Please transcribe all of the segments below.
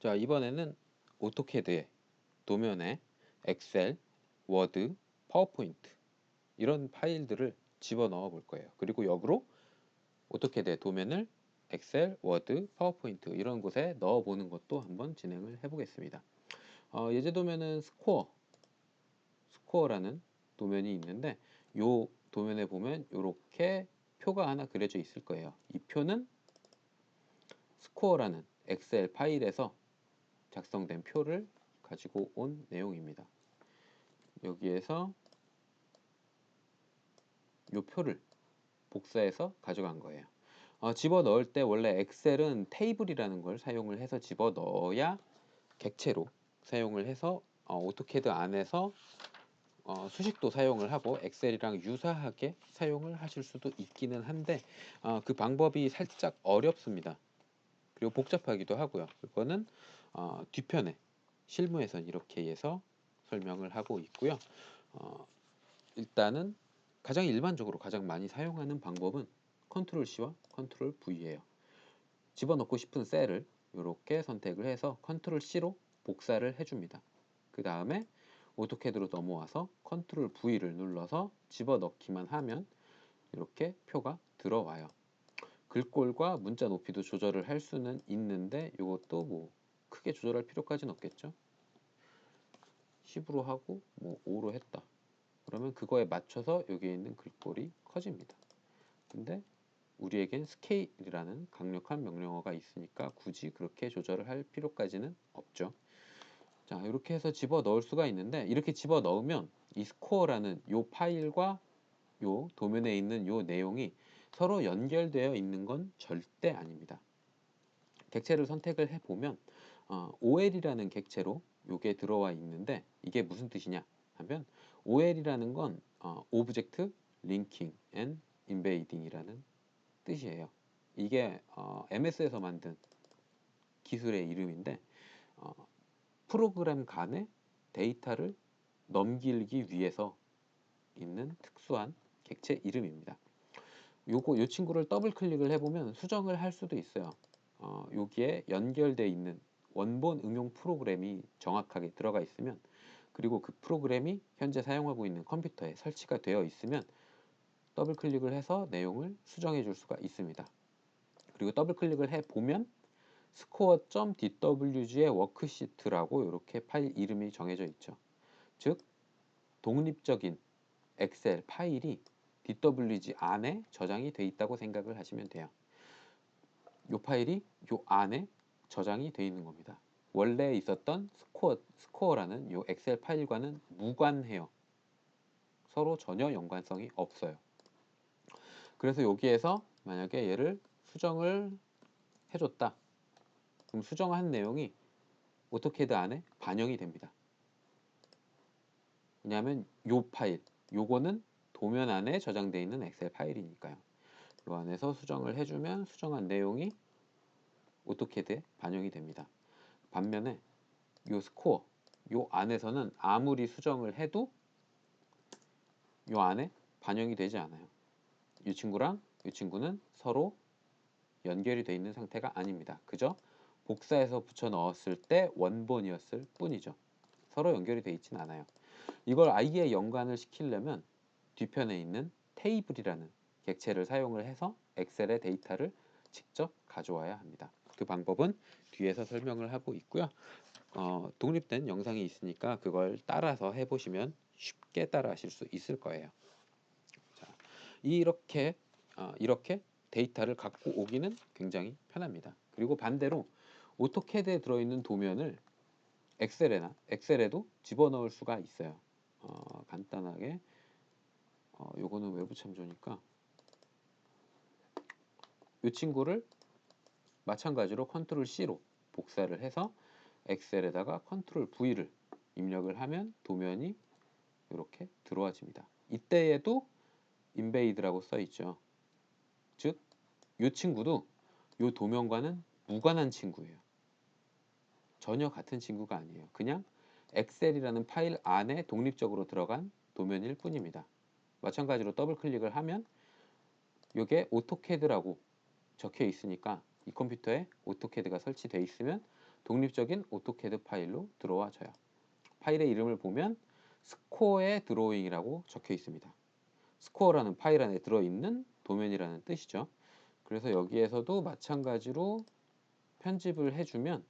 자, 이번에는 오토캐드에 도면에 엑셀, 워드, 파워포인트 이런 파일들을 집어넣어 볼 거예요. 그리고 역으로 오토캐드의 도면을 엑셀, 워드, 파워포인트 이런 곳에 넣어 보는 것도 한번 진행을 해 보겠습니다. 예제 도면은 스코어라는 도면이 있는데 이 도면에 보면 이렇게 표가 하나 그려져 있을 거예요. 이 표는 스코어라는 엑셀 파일에서 작성된 표를 가지고 온 내용입니다. 여기에서 이 표를 복사해서 가져간 거예요. 집어넣을 때 원래 엑셀은 테이블이라는 걸 사용을 해서 집어넣어야 객체로 사용을 해서 오토캐드 안에서 수식도 사용을 하고 엑셀이랑 유사하게 사용을 하실 수도 있기는 한데 그 방법이 살짝 어렵습니다. 그리고 복잡하기도 하고요. 그거는 뒤편에 실무에선 이렇게 해서 설명을 하고 있고요. 일단은 가장 일반적으로 가장 많이 사용하는 방법은 컨트롤 C와 컨트롤 V예요. 집어넣고 싶은 셀을 이렇게 선택을 해서 컨트롤 C로 복사를 해줍니다. 그 다음에 오토캐드로 넘어와서 컨트롤 V를 눌러서 집어넣기만 하면 이렇게 표가 들어와요. 글꼴과 문자 높이도 조절을 할 수는 있는데 이것도 뭐 크게 조절할 필요까지는 없겠죠. 10으로 하고 뭐 5로 했다. 그러면 그거에 맞춰서 여기에 있는 글꼴이 커집니다. 근데 우리에겐 스케일이라는 강력한 명령어가 있으니까 굳이 그렇게 조절을 할 필요까지는 없죠. 자, 이렇게 해서 집어 넣을 수가 있는데 이렇게 집어 넣으면 이 스코어라는 요 파일과 요 도면에 있는 요 내용이 서로 연결되어 있는 건 절대 아닙니다. 객체를 선택을 해 보면 OL이라는 객체로 요게 들어와 있는데 이게 무슨 뜻이냐 하면 OL이라는 건 Object Linking and Embedding이라는 뜻이에요. 이게 MS에서 만든 기술의 이름인데 프로그램 간에 데이터를 넘기기 위해서 있는 특수한 객체 이름입니다. 요 친구를 더블 클릭을 해보면 수정을 할 수도 있어요. 여기에 연결되어 있는 원본 응용 프로그램이 정확하게 들어가 있으면 그리고 그 프로그램이 현재 사용하고 있는 컴퓨터에 설치가 되어 있으면 더블 클릭을 해서 내용을 수정해 줄 수가 있습니다. 그리고 더블 클릭을 해 보면 score.dwg의 워크시트라고 이렇게 파일 이름이 정해져 있죠. 즉 독립적인 엑셀 파일이 DWG 안에 저장이 돼 있다고 생각을 하시면 돼요. 이 파일이 이 안에 저장이 돼 있는 겁니다. 원래 있었던 스코어라는 이 엑셀 파일과는 무관해요. 서로 전혀 연관성이 없어요. 그래서 여기에서 만약에 얘를 수정을 해줬다. 그럼 수정한 내용이 오토캐드 안에 반영이 됩니다. 왜냐하면 요 파일, 요거는 도면 안에 저장되어 있는 엑셀 파일이니까요. 요 안에서 수정을 해주면 수정한 내용이 오토캐드에 반영이 됩니다. 반면에 요 스코어, 요 안에서는 아무리 수정을 해도 요 안에 반영이 되지 않아요. 이 친구랑 이 친구는 서로 연결이 되어 있는 상태가 아닙니다. 그저 복사해서 붙여 넣었을 때 원본이었을 뿐이죠. 서로 연결이 되어 있진 않아요. 이걸 아예 연관을 시키려면 뒤편에 있는 테이블이라는 객체를 사용을 해서 엑셀의 데이터를 직접 가져와야 합니다. 그 방법은 뒤에서 설명을 하고 있고요. 독립된 영상이 있으니까 그걸 따라서 해보시면 쉽게 따라 하실 수 있을 거예요. 자, 이렇게 데이터를 갖고 오기는 굉장히 편합니다. 그리고 반대로 오토캐드에 들어있는 도면을 엑셀에도 집어넣을 수가 있어요. 간단하게 요거는 외부 참조니까 이 친구를 마찬가지로 컨트롤 C로 복사를 해서 엑셀에다가 컨트롤 V를 입력을 하면 도면이 이렇게 들어와집니다. 이때에도 인베이드라고 써 있죠. 즉, 이 친구도 이 도면과는 무관한 친구예요. 전혀 같은 친구가 아니에요. 그냥 엑셀이라는 파일 안에 독립적으로 들어간 도면일 뿐입니다. 마찬가지로 더블 클릭을 하면 이게 오토캐드라고 적혀 있으니까 이 컴퓨터에 오토캐드가 설치되어 있으면 독립적인 오토캐드 파일로 들어와줘요. 파일의 이름을 보면 스코어의 드로잉이라고 적혀 있습니다. 스코어라는 파일 안에 들어있는 도면이라는 뜻이죠. 그래서 여기에서도 마찬가지로 편집을 해주면,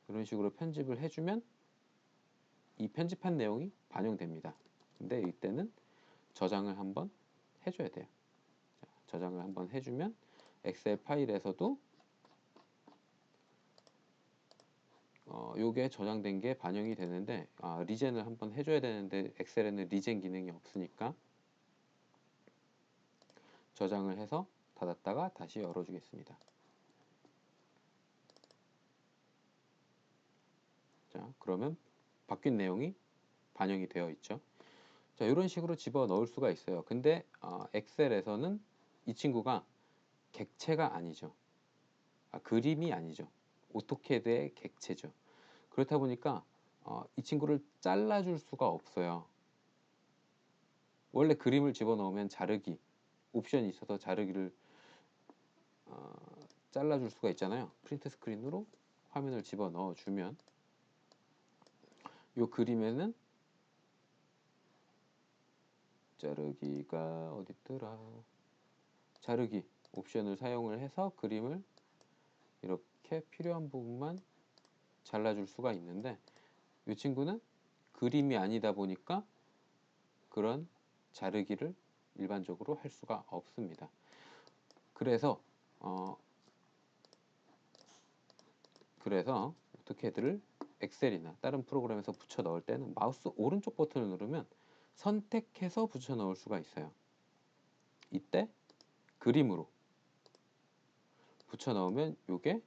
이런 식으로 편집을 해주면 이 편집한 내용이 반영됩니다. 근데 이때는 저장을 한번 해줘야 돼요. 자, 저장을 한번 해주면 엑셀 파일에서도 요게 저장된 게 반영이 되는데, 리젠을 한번 해줘야 되는데 엑셀에는 리젠 기능이 없으니까 저장을 해서 닫았다가 다시 열어주겠습니다. 자, 그러면 바뀐 내용이 반영이 되어 있죠. 자, 이런 식으로 집어 넣을 수가 있어요. 근데 엑셀에서는 이 친구가 객체가 아니죠. 그림이 아니죠. 오토캐드의 객체죠. 그렇다 보니까 이 친구를 잘라줄 수가 없어요. 원래 그림을 집어넣으면 자르기 옵션이 있어서 자르기를 잘라줄 수가 있잖아요. 프린트 스크린으로 화면을 집어넣어 주면 이 그림에는 자르기가 어딨더라, 자르기 옵션을 사용을 해서 그림을 이렇게 필요한 부분만 잘라줄 수가 있는데, 이 친구는 그림이 아니다 보니까 그런 자르기를 일반적으로 할 수가 없습니다. 그래서 오토캐드를 엑셀이나 다른 프로그램에서 붙여 넣을 때는 마우스 오른쪽 버튼을 누르면 선택해서 붙여 넣을 수가 있어요. 이때 그림으로 붙여 넣으면 이게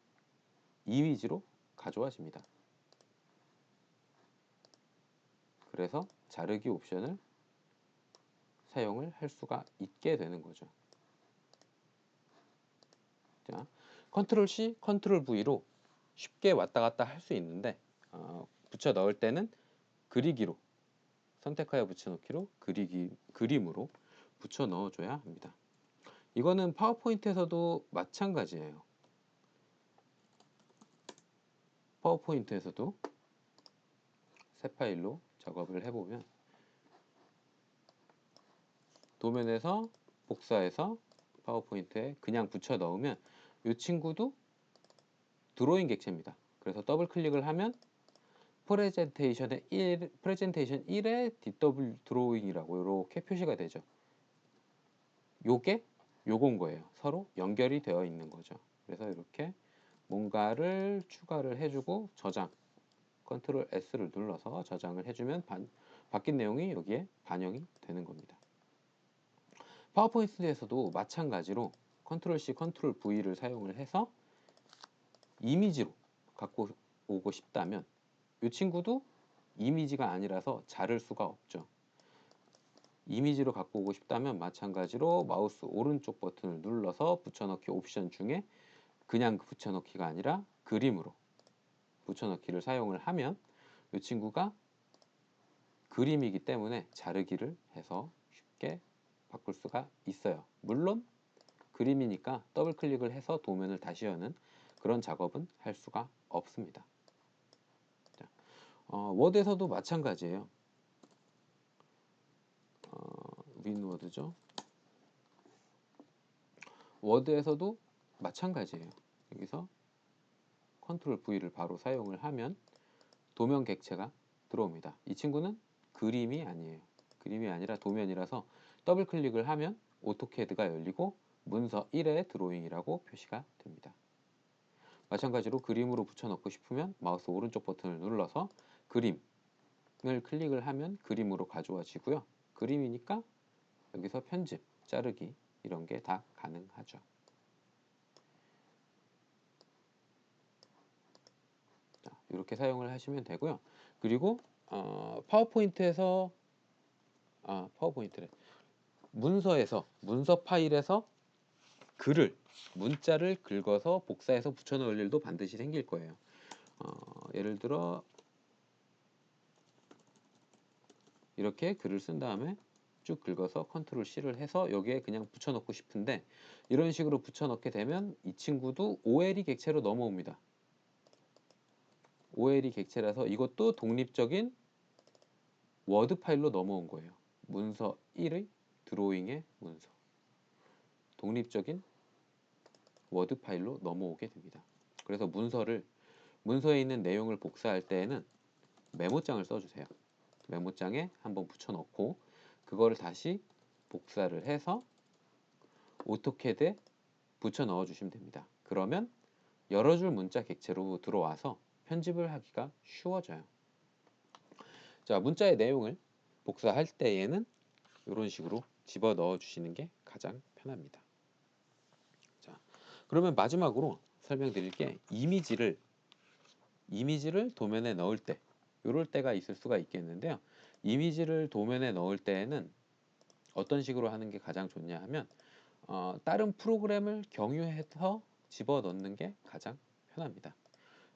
이미지로 가져와집니다. 그래서 자르기 옵션을 사용을 할 수가 있게 되는 거죠. 자, 컨트롤 C, 컨트롤 V로 쉽게 왔다 갔다 할 수 있는데, 붙여 넣을 때는 그리기로, 선택하여 붙여넣기로 그림으로 붙여 넣어줘야 합니다. 이거는 파워포인트에서도 마찬가지예요. 파워포인트에서도 새 파일로 작업을 해보면 도면에서 복사해서 파워포인트에 그냥 붙여 넣으면 이 친구도 드로잉 객체입니다. 그래서 더블 클릭을 하면 프레젠테이션 1의 DW 드로잉이라고 이렇게 표시가 되죠. 요게 요건 거예요. 서로 연결이 되어 있는 거죠. 그래서 이렇게 뭔가를 추가를 해주고 저장, 컨트롤 S를 눌러서 저장을 해주면 바뀐 내용이 여기에 반영이 되는 겁니다. 파워포인트에서도 마찬가지로 컨트롤 C, 컨트롤 V를 사용을 해서 이미지로 갖고 오고 싶다면 이 친구도 이미지가 아니라서 자를 수가 없죠. 이미지로 갖고 오고 싶다면 마찬가지로 마우스 오른쪽 버튼을 눌러서 붙여넣기 옵션 중에 그냥 붙여넣기가 아니라 그림으로 붙여넣기를 사용을 하면 이 친구가 그림이기 때문에 자르기를 해서 쉽게 바꿀 수가 있어요. 물론 그림이니까 더블 클릭을 해서 도면을 다시 여는 그런 작업은 할 수가 없습니다. 자, 워드에서도 마찬가지예요. 윈워드죠. 워드에서도 마찬가지예요. 여기서 컨트롤 V를 바로 사용을 하면 도면 객체가 들어옵니다. 이 친구는 그림이 아니에요. 그림이 아니라 도면이라서 더블 클릭을 하면 오토캐드가 열리고 문서 1의 드로잉이라고 표시가 됩니다. 마찬가지로 그림으로 붙여넣고 싶으면 마우스 오른쪽 버튼을 눌러서 그림을 클릭을 하면 그림으로 가져와지고요. 그림이니까 여기서 편집, 자르기 이런 게 다 가능하죠. 자, 이렇게 사용을 하시면 되고요. 그리고 파워포인트에서 파워포인트래. 문서 파일에서 문자를 긁어서 복사해서 붙여 넣을 일도 반드시 생길 거예요. 예를 들어 이렇게 글을 쓴 다음에 쭉 긁어서 컨트롤 C를 해서 여기에 그냥 붙여 넣고 싶은데, 이런 식으로 붙여 넣게 되면 이 친구도 OL이 객체로 넘어옵니다. OLE 객체라서 이것도 독립적인 워드 파일로 넘어온 거예요. 문서 1의 드로잉의 문서. 독립적인 워드 파일로 넘어오게 됩니다. 그래서 문서에 있는 내용을 복사할 때에는 메모장을 써주세요. 메모장에 한번 붙여넣고 그거를 다시 복사를 해서 오토캐드에 붙여 넣어주시면 됩니다. 그러면 여러 줄 문자 객체로 들어와서 편집을 하기가 쉬워져요. 자, 문자의 내용을 복사할 때에는 이런 식으로 집어 넣어 주시는 게 가장 편합니다. 자, 그러면 마지막으로 설명드릴 게 이미지를 도면에 넣을 때 이럴 때가 있을 수가 있겠는데요. 이미지를 도면에 넣을 때에는 어떤 식으로 하는 게 가장 좋냐 하면 다른 프로그램을 경유해서 집어넣는 게 가장 편합니다.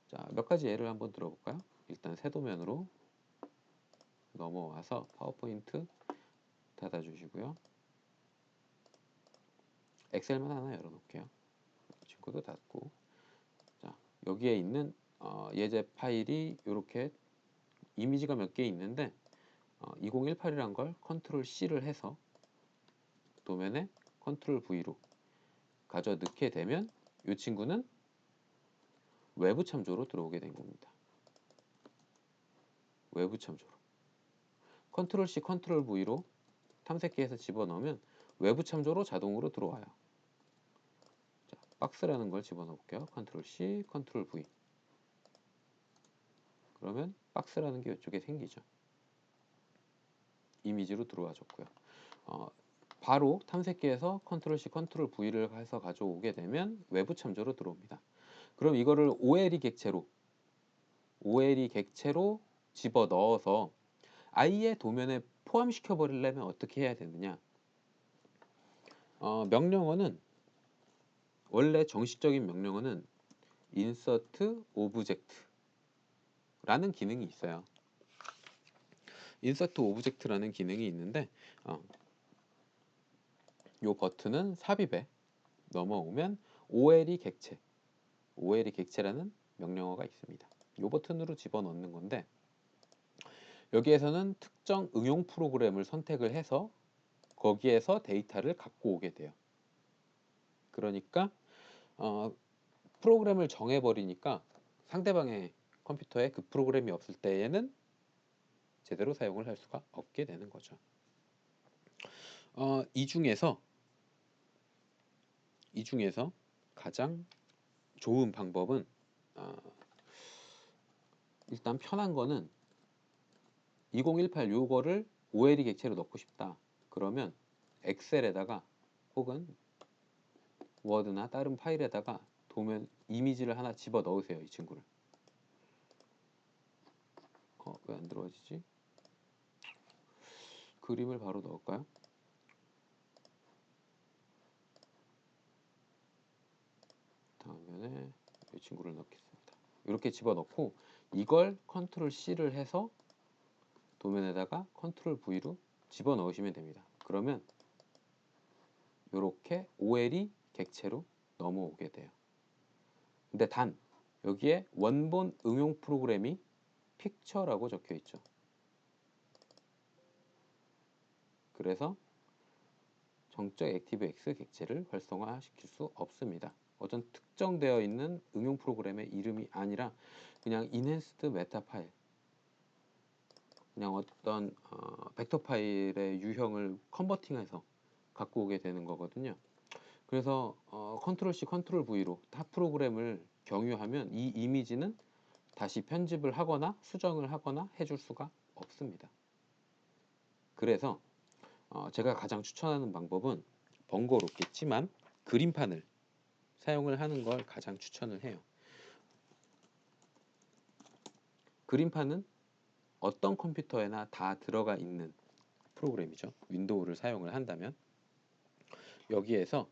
자, 몇 가지 예를 한번 들어볼까요? 일단 새 도면으로 넘어와서 파워포인트 닫아주시고요. 엑셀만 하나 열어놓을게요. 친구도 닫고. 자, 여기에 있는 예제 파일이 이렇게 이미지가 몇 개 있는데 2018이란 걸 컨트롤 C를 해서 도면에 컨트롤 V로 가져 넣게 되면 이 친구는 외부 참조로 들어오게 된 겁니다. 외부 참조로. 컨트롤 C, 컨트롤 V로 탐색기에서 집어넣으면 외부 참조로 자동으로 들어와요. 자, 박스라는 걸 집어넣을게요. 컨트롤 C, 컨트롤 V. 그러면 박스라는 게 이쪽에 생기죠. 이미지로 들어와 줬고요. 바로 탐색기에서 컨트롤 C, 컨트롤 V를 해서 가져오게 되면 외부 참조로 들어옵니다. 그럼 이거를 OLE 객체로 집어 넣어서 아예 도면에 포함시켜 버리려면 어떻게 해야 되느냐? 명령어는 원래 정식적인 명령어는 insert object라는 기능이 있어요. insert object라는 기능이 있는데 요 버튼은 삽입에 넘어오면 OLE 객체라는 명령어가 있습니다. 요 버튼으로 집어넣는 건데 여기에서는 특정 응용 프로그램을 선택을 해서 거기에서 데이터를 갖고 오게 돼요. 그러니까 프로그램을 정해버리니까 상대방의 컴퓨터에 그 프로그램이 없을 때에는 제대로 사용을 할 수가 없게 되는 거죠. 이 중에서 가장 좋은 방법은 일단 편한 거는 2018 요거를 OLE 객체로 넣고 싶다. 그러면 엑셀에다가 혹은 워드나 다른 파일에다가 도면 이미지를 하나 집어 넣으세요. 이 친구를. 왜 안 들어가지지? 그림을 바로 넣을까요? 다음에 이 친구를 넣겠습니다. 이렇게 집어넣고 이걸 컨트롤 C를 해서 도면에다가 컨트롤 V로 집어넣으시면 됩니다. 그러면 이렇게 OLE 객체로 넘어오게 돼요. 근데 단 여기에 원본 응용 프로그램이 픽처라고 적혀 있죠. 그래서 정적 액티브엑스 객체를 활성화시킬 수 없습니다. 어떤 특정되어 있는 응용 프로그램의 이름이 아니라 그냥 enhanced 메타 파일, 그냥 어떤 벡터 파일의 유형을 컨버팅해서 갖고 오게 되는 거거든요. 그래서 컨트롤 C, 컨트롤 V로 타 프로그램을 경유하면 이 이미지는 다시 편집을 하거나 수정을 하거나 해줄 수가 없습니다. 그래서 제가 가장 추천하는 방법은 번거롭겠지만 그림판을 사용을 하는 걸 가장 추천을 해요. 그림판은 어떤 컴퓨터에나 다 들어가 있는 프로그램이죠. 윈도우를 사용을 한다면 여기에서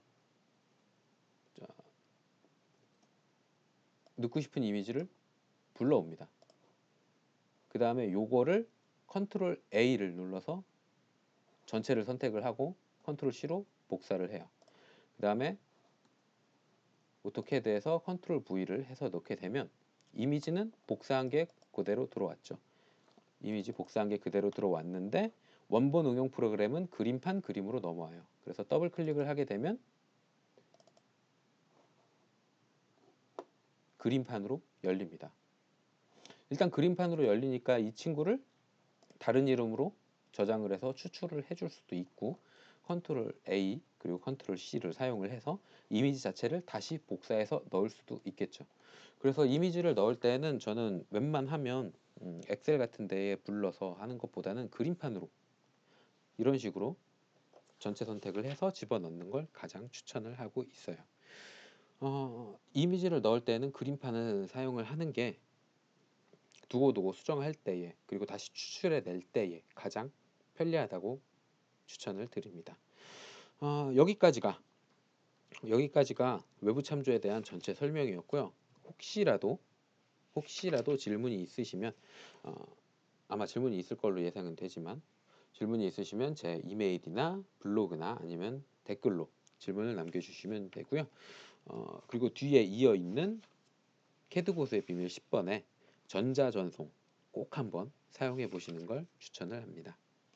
넣고 싶은 이미지를 불러옵니다. 그 다음에 요거를 컨트롤 A를 눌러서 전체를 선택을 하고 컨트롤 C로 복사를 해요. 그 다음에 오토캐드에서 컨트롤 V를 해서 넣게 되면 이미지는 복사한 게 그대로 들어왔죠. 이미지 복사한 게 그대로 들어왔는데 원본 응용 프로그램은 그림판 그림으로 넘어와요. 그래서 더블 클릭을 하게 되면 그림판으로 열립니다. 일단 그림판으로 열리니까 이 친구를 다른 이름으로 저장을 해서 추출을 해줄 수도 있고 컨트롤 A 그리고 컨트롤 C를 사용을 해서 이미지 자체를 다시 복사해서 넣을 수도 있겠죠. 그래서 이미지를 넣을 때는 저는 웬만하면 엑셀 같은 데에 불러서 하는 것보다는 그림판으로 이런 식으로 전체 선택을 해서 집어넣는 걸 가장 추천을 하고 있어요. 이미지를 넣을 때는 그림판을 사용을 하는 게 두고두고 수정할 때에 그리고 다시 추출해 낼 때에 가장 편리하다고 추천을 드립니다. 여기까지가 외부 참조에 대한 전체 설명이었고요. 혹시라도 질문이 있으시면 아마 질문이 있을 걸로 예상은 되지만 질문이 있으시면 제 이메일이나 블로그나 아니면 댓글로 질문을 남겨주시면 되고요. 그리고 뒤에 이어 있는 캐드 고수의 비밀 10번에 전자전송 꼭 한번 사용해 보시는 걸 추천을 합니다.